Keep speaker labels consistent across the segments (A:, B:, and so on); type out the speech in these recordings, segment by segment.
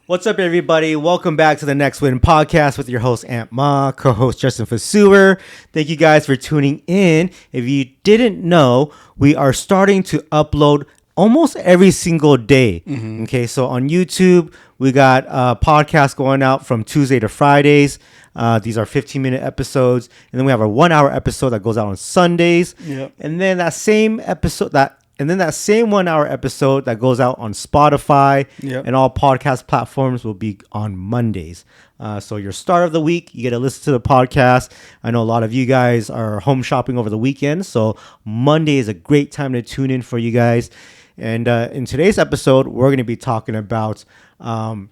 A: What's up, everybody? Welcome back to the Next Win podcast with your host, Aunt Ma, co-host Justin Vaseur. Thank you guys for tuning in. If you didn't know, we are starting to upload almost every single day. Okay, so on YouTube, we got podcasts going out from Tuesday to Fridays. These are 15-minute episodes. And then we have a 1-hour episode that goes out on Sundays.
B: Yep.
A: And then that same episode, that same 1-hour episode that goes out on Spotify and all podcast platforms will be on Mondays. So your start of the week, you get to listen to the podcast. I know a lot of you guys are home shopping over the weekend, so Monday is a great time to tune in for you guys. And in today's episode, we're going to be talking about on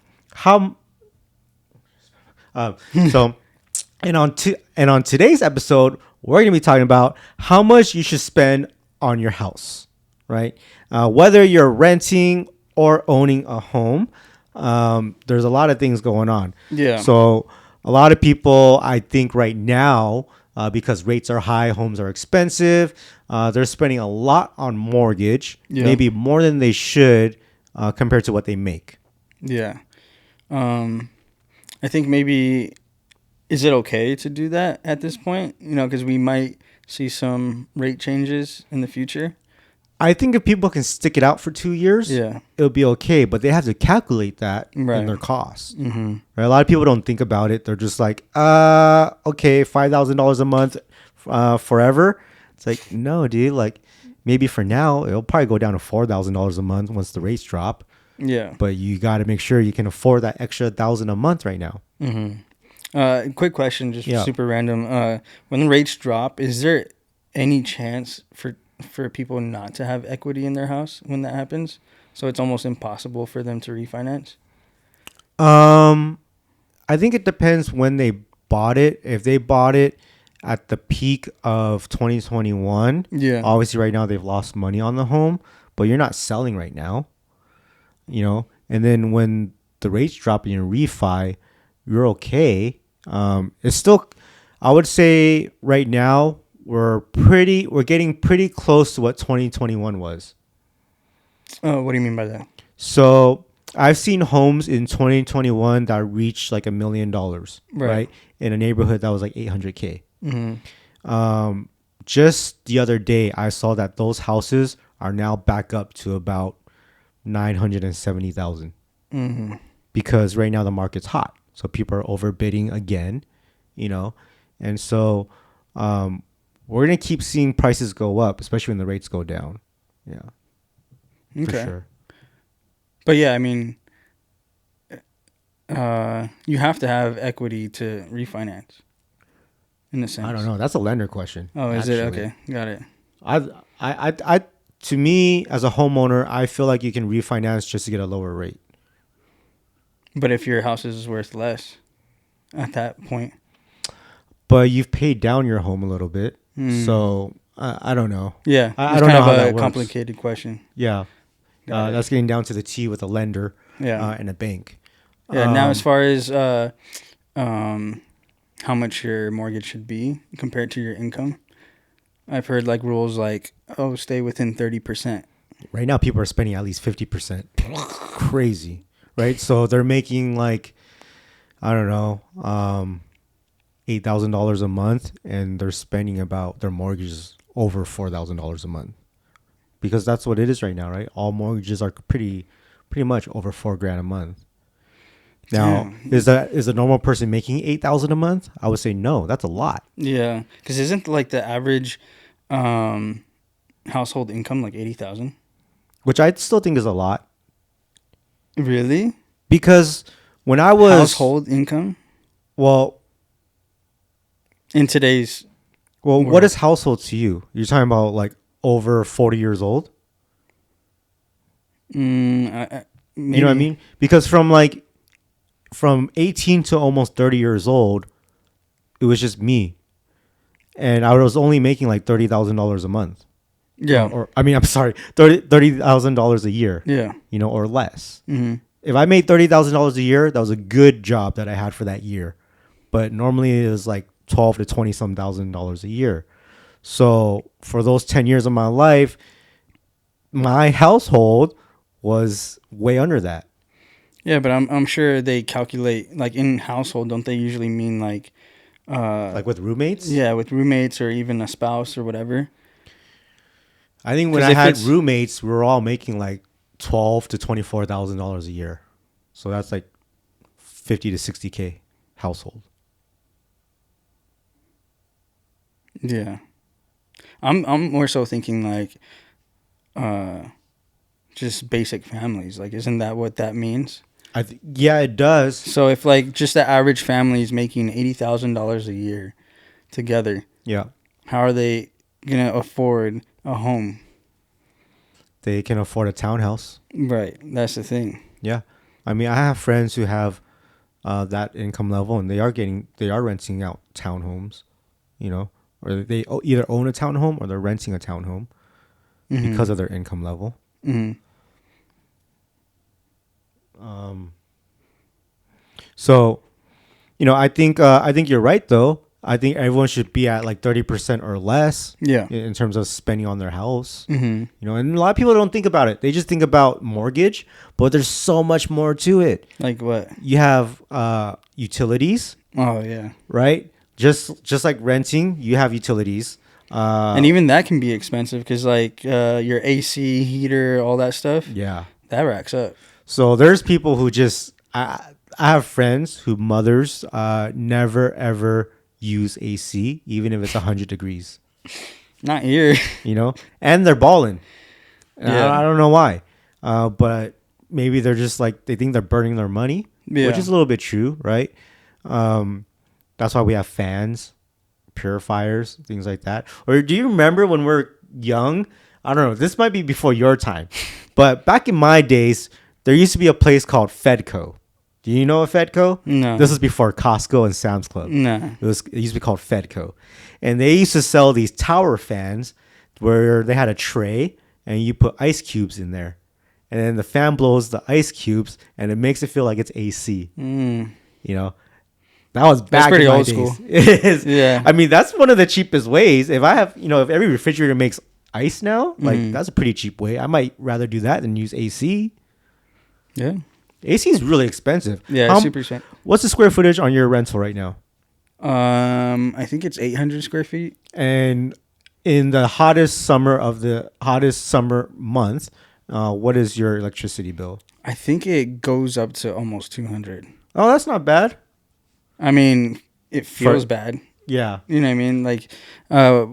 A: today's episode, we're going to be talking about how much you should spend on your house. Right? Whether you're renting or owning a home, there's a lot of things going on.
B: Yeah.
A: So a lot of people, I think right now, because rates are high, homes are expensive, they're spending a lot on mortgage, maybe more than they should compared to what they make.
B: Yeah. I think maybe, is it okay to do that at this point? You know, because we might see some rate changes in the future.
A: I think if people can stick it out for 2 years, it'll be okay. But they have to calculate that in their costs. Right? A lot of people don't think about it. They're just like, okay, $5,000 a month forever. It's like, no, dude. Like, maybe for now, it'll probably go down to $4,000 a month once the rates drop.
B: Yeah.
A: But you got to make sure you can afford that extra $1,000 a month right now.
B: Quick question, just super random. When the rates drop, is there any chance for people not to have equity in their house when that happens? So it's almost impossible for them to refinance?
A: I think it depends when they bought it. If they bought it at the peak of 2021, obviously right now they've lost money on the home, but you're not selling right now, you know? And then when the rates drop and you refi, you're okay. It's still, I would say right now, we're getting pretty close to what 2021 was.
B: Oh, what do you mean by that?
A: So I've seen homes in 2021 that reached like $1 million, right? In a neighborhood that was like $800K. Just the other day, I saw that those houses are now back up to about $970,000 because right now the market's hot, so people are overbidding again, you know, and so we're going to keep seeing prices go up, especially when the rates go down. Yeah.
B: Okay.
A: For sure.
B: But yeah, I mean, you have to have equity to refinance, in a sense.
A: I don't know. That's a lender question.
B: Oh, is it? Okay. Got it.
A: I to me, as a homeowner, I feel like you can refinance just to get a lower rate.
B: But if your house is worth less at that point.
A: But you've paid down your home a little bit. So I don't know.
B: Yeah,
A: I don't know how that
B: kind of
A: works.
B: a complicated question.
A: Yeah, that's getting down to the T with a lender. And a bank.
B: Yeah. Now, as far as how much your mortgage should be compared to your income, I've heard like rules like, stay within 30%.
A: Right now, people are spending at least 50%. Crazy, right? So they're making like, I don't know, $8,000 a month, and they're spending about their mortgages over $4,000 a month, because that's what it is right now, right? All mortgages are pretty much over $4,000 a month. Now, is a normal person making $8,000 a month? I would say no. That's a lot.
B: Yeah, because isn't like the average household income like $80,000?
A: Which I still think is a lot.
B: Really?
A: Because when I was
B: household income,
A: well.
B: In today's
A: world. What is household to you? You're talking about like over 40 years old?
B: Maybe.
A: You know what I mean? Because from 18 to almost 30 years old, it was just me. And I was only making like $30,000 a month.
B: Yeah.
A: I'm sorry, $30,000 a year.
B: Yeah.
A: You know, or less. If I made $30,000 a year, that was a good job that I had for that year. But normally it was like 12 to 20 some $1,000 a year. So for those 10 years of my life, my household was way under that.
B: Yeah, but I'm sure they calculate, like, in household, don't they usually mean like
A: with roommates?
B: Yeah, with roommates or even a spouse or whatever.
A: I think when I had roommates, we were all making like $12,000 to $24,000 a year, so that's like 50 to 60K household.
B: Yeah, I'm more so thinking like, just basic families. Like, isn't that what that means?
A: Yeah, it does.
B: So if like just the average family is making $80,000 a year together,
A: yeah,
B: how are they gonna afford a home?
A: They can afford a townhouse.
B: Right, that's the thing.
A: Yeah, I mean, I have friends who have that income level, and they are renting out townhomes, or they either own a townhome or they're renting a townhome because of their income level.
B: Mm-hmm.
A: So, I think you're right though. I think everyone should be at like 30% or less.
B: Yeah.
A: In terms of spending on their house.
B: Mm-hmm.
A: And a lot of people don't think about it. They just think about mortgage, but there's so much more to it.
B: Like what?
A: You have utilities.
B: Oh yeah.
A: Right. Just like renting, you have utilities.
B: And even that can be expensive because like your AC, heater, all that stuff.
A: Yeah.
B: That racks up. So
A: there's people who just I have friends who mothers never ever use AC, even if it's 100 degrees.
B: Not here.
A: And they're balling.
B: Yeah.
A: I don't know why. But maybe they're just like, they think they're burning their money, which is a little bit true, right? That's why we have fans, purifiers, things like that. Or do you remember when we're young? I don't know. This might be before your time. But back in my days, there used to be a place called Fedco. Do you know a Fedco?
B: No.
A: This was before Costco and Sam's Club.
B: No.
A: It used to be called Fedco. And they used to sell these tower fans where they had a tray and you put ice cubes in there. And then the fan blows the ice cubes and it makes it feel like it's AC. That was back in my days. That's pretty old school. It is.
B: Yeah.
A: I mean, that's one of the cheapest ways. If I have, if every refrigerator makes ice now, like that's a pretty cheap way. I might rather do that than use AC.
B: Yeah.
A: AC is really expensive.
B: Yeah, super expensive.
A: What's the square footage on your rental right now?
B: I think it's 800 square feet.
A: And in the hottest summer month, what is your electricity bill?
B: I think it goes up to almost 200.
A: Oh, that's not bad.
B: I mean, it feels bad.
A: Yeah.
B: You know what I mean? Like, I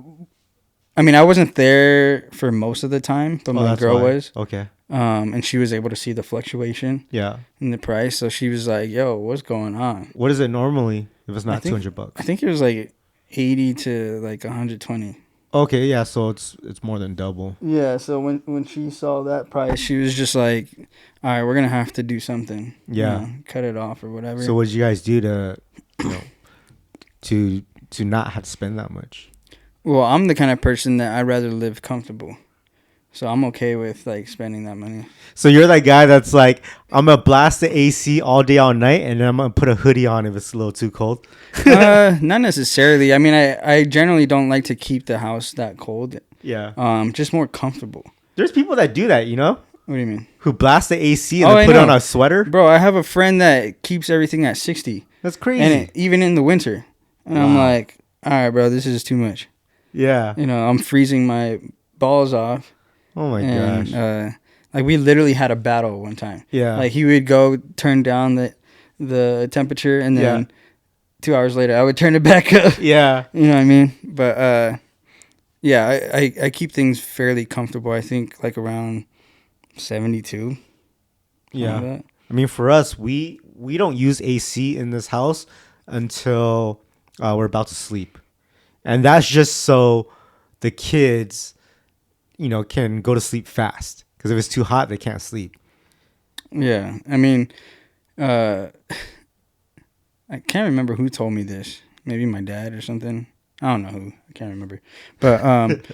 B: wasn't there for most of the time, but my girl was.
A: Okay.
B: And she was able to see the fluctuation.
A: Yeah.
B: In the price, so she was like, "Yo, what's going on?"
A: What is it normally if it's not $200?
B: I think it was like 80 to like 120.
A: Okay, yeah, so it's more than double.
B: Yeah, so when she saw that price, she was just like, "All right, we're gonna have to do something.
A: Yeah,
B: cut it off or whatever."
A: So what did you guys do to, to not have to spend that much?
B: Well, I'm the kind of person that I'd rather live comfortable. So I'm okay with like spending that money.
A: So you're that guy that's like, I'm gonna blast the AC all day, all night, and then I'm gonna put a hoodie on if it's a little too cold.
B: Not necessarily. I mean, I generally don't like to keep the house that cold.
A: Yeah.
B: Just more comfortable.
A: There's people that do that, What
B: do you mean?
A: Who blast the AC and then put on a sweater?
B: Bro, I have a friend that keeps everything at 60.
A: That's crazy.
B: And even in the winter. And I'm like, all right, bro, this is too much.
A: Yeah.
B: I'm freezing my balls off.
A: Oh my gosh.
B: Like we literally had a battle one time.
A: Yeah.
B: Like he would go turn down the temperature and then 2 hours later I would turn it back up.
A: Yeah.
B: You know what I mean? But I keep things fairly comfortable. I think like around 72.
A: Yeah. Like I mean, for us, we don't use AC in this house until we're about to sleep. And that's just so the kids can go to sleep fast, because if it's too hot, they can't sleep.
B: Yeah, I mean, I can't remember who told me this. Maybe my dad or something. I don't know who. I can't remember. But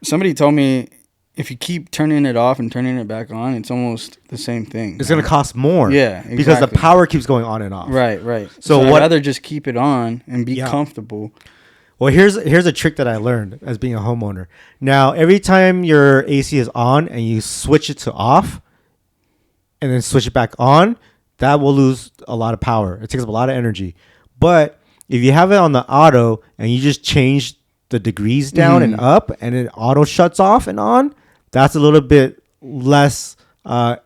B: somebody told me if you keep turning it off and turning it back on, it's almost the same thing.
A: It's going to cost more.
B: Yeah, exactly.
A: Because the power keeps going on and off.
B: Right. So I'd rather just keep it on and be comfortable.
A: Well, here's a trick that I learned as being a homeowner. Now, every time your AC is on and you switch it to off and then switch it back on, that will lose a lot of power. It takes up a lot of energy. But if you have it on the auto and you just change the degrees down and up, and it auto shuts off and on, that's a little bit less. It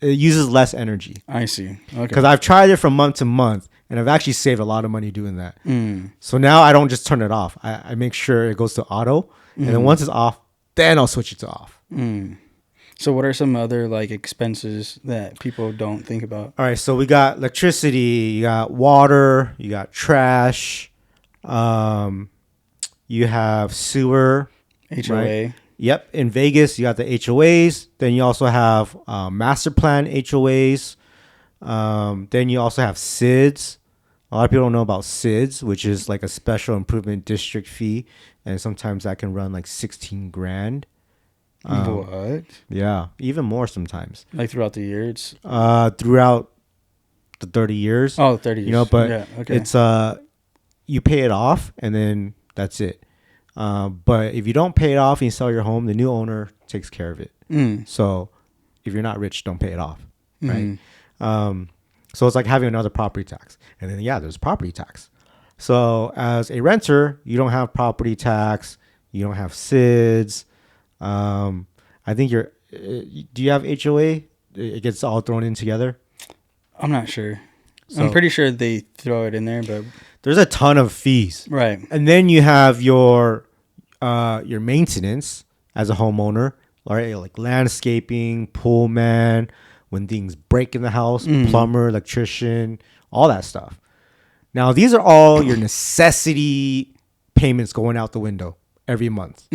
A: uses less energy.
B: I see. Okay.
A: Because I've tried it from month to month, and I've actually saved a lot of money doing that. So now I don't just turn it off. I make sure it goes to auto, and then once it's off, then I'll switch it to off.
B: So what are some other like expenses that people don't think about?
A: All right, so we got electricity, you got water, you got trash, you have sewer,
B: HOA.
A: Right? Yep, in Vegas you got the HOAs. Then you also have master plan HOAs. Then you also have SIDS. A lot of people don't know about SIDS, which is like a special improvement district fee, and sometimes that can run like 16 grand.
B: What?
A: Yeah, even more sometimes.
B: Like throughout the years?
A: Throughout the 30 years.
B: Oh, 30 years.
A: You know, but
B: yeah, okay.
A: it's you pay it off and then that's it. But if you don't pay it off and you sell your home, the new owner takes care of it. So if you're not rich, don't pay it off, right? So it's like having another property tax. And then there's property tax. So as a renter, you don't have property tax, you don't have SIDS. I think do you have HOA? It gets all thrown in together.
B: I'm not sure. So, I'm pretty sure they throw it in there, but
A: there's a ton of fees.
B: Right.
A: And then you have your maintenance as a homeowner, right? Like landscaping, pool man, when things break in the house, plumber, electrician, all that stuff. Now, these are all your necessity payments going out the window every month.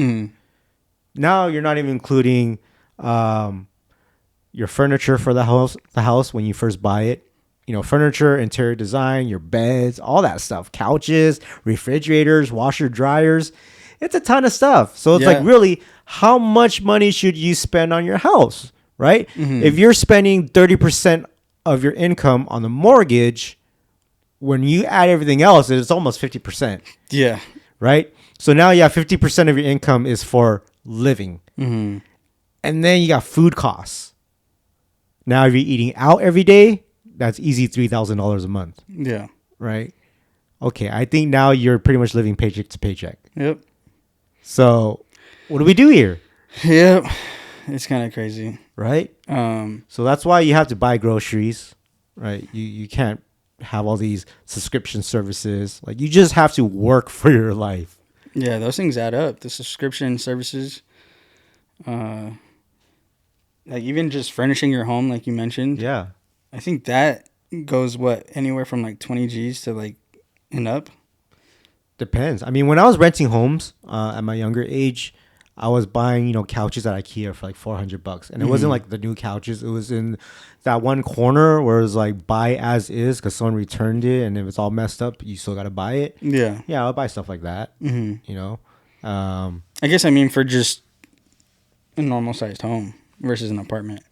A: Now you're not even including your furniture for the house when you first buy it. You know, furniture, interior design, your beds, all that stuff. Couches, refrigerators, washer, dryers. It's a ton of stuff. So it's like, really, how much money should you spend on your house, right? If you're spending 30% of your income on the mortgage, when you add everything else, it's almost 50%.
B: Yeah.
A: Right? So now you have 50% of your income is for living. And then you got food costs. Now, if you're eating out every day, that's easy $3,000 a month.
B: Yeah.
A: Right? Okay, I think now you're pretty much living paycheck to paycheck.
B: Yep.
A: So, what do we do here?
B: Yep. It's kind of crazy.
A: Right? So that's why you have to buy groceries, right? You can't have all these subscription services. Like, you just have to work for your life.
B: Yeah, those things add up. The subscription services, like even just furnishing your home, like you mentioned.
A: Yeah.
B: I think that goes, anywhere from like 20 G's to like and up?
A: Depends. I mean, when I was renting homes at my younger age, I was buying, couches at IKEA for like $400. And it wasn't like the new couches. It was in that one corner where it was like buy as is because someone returned it. And if it's all messed up, you still got to buy it.
B: Yeah.
A: Yeah, I'll buy stuff like that.
B: I guess I mean for just a normal sized home versus an apartment.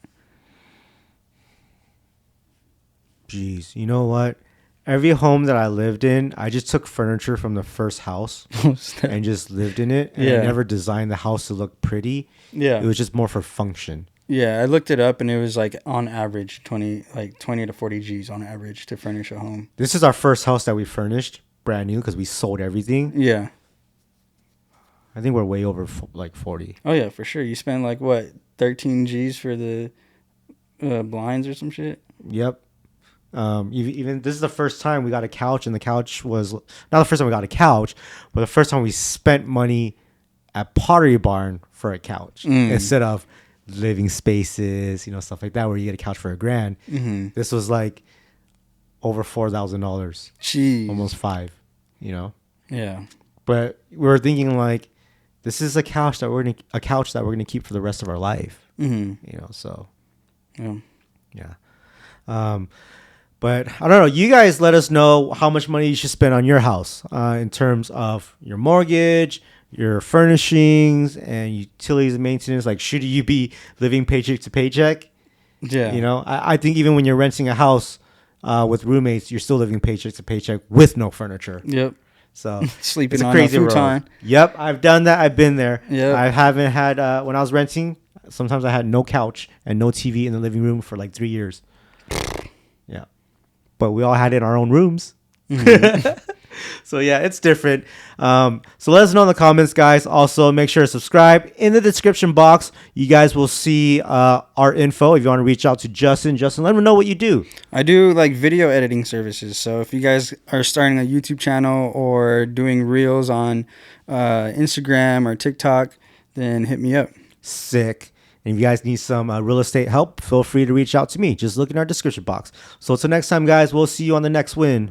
A: Jeez, you know what? Every home that I lived in, I just took furniture from the first house and just lived in it. And I never designed the house to look pretty. Yeah. It was just more for function.
B: Yeah, I looked it up and it was like on average 20 to 40 G's on average to furnish a home.
A: This is our first house that we furnished brand new because we sold everything.
B: Yeah.
A: I think we're way over like 40.
B: Oh yeah, for sure. You spent 13 G's for the blinds or some shit?
A: Yep. Even this is the first time we got a couch, and the couch was not the first time we got a couch, but the first time we spent money at Pottery Barn for a couch instead of living spaces, stuff like that where you get a couch for $1,000. This was like over $4,000.
B: Jeez.
A: Almost $5,000,
B: Yeah.
A: But we were thinking like, this is a couch that we're gonna keep for the rest of our life. So yeah. But I don't know. You guys let us know how much money you should spend on your house in terms of your mortgage, your furnishings, and utilities and maintenance. Like, should you be living paycheck to paycheck? Yeah. I think even when you're renting a house with roommates, you're still living paycheck to paycheck with no furniture.
B: Yep.
A: So
B: sleeping on a futon.
A: Yep, I've done that. I've been there.
B: Yep.
A: I haven't had when I was renting. Sometimes I had no couch and no TV in the living room for like 3 years. Yeah. but we all had it in our own rooms. Mm-hmm. So yeah, it's different. So let us know in the comments, guys. Also, make sure to subscribe. In the description box, you guys will see our info. If you want to reach out to Justin, let him know what you do.
B: I do like video editing services. So if you guys are starting a YouTube channel or doing reels on Instagram or TikTok, then hit me up.
A: Sick. And if you guys need some real estate help, feel free to reach out to me. Just look in our description box. So until next time, guys, we'll see you on the next win.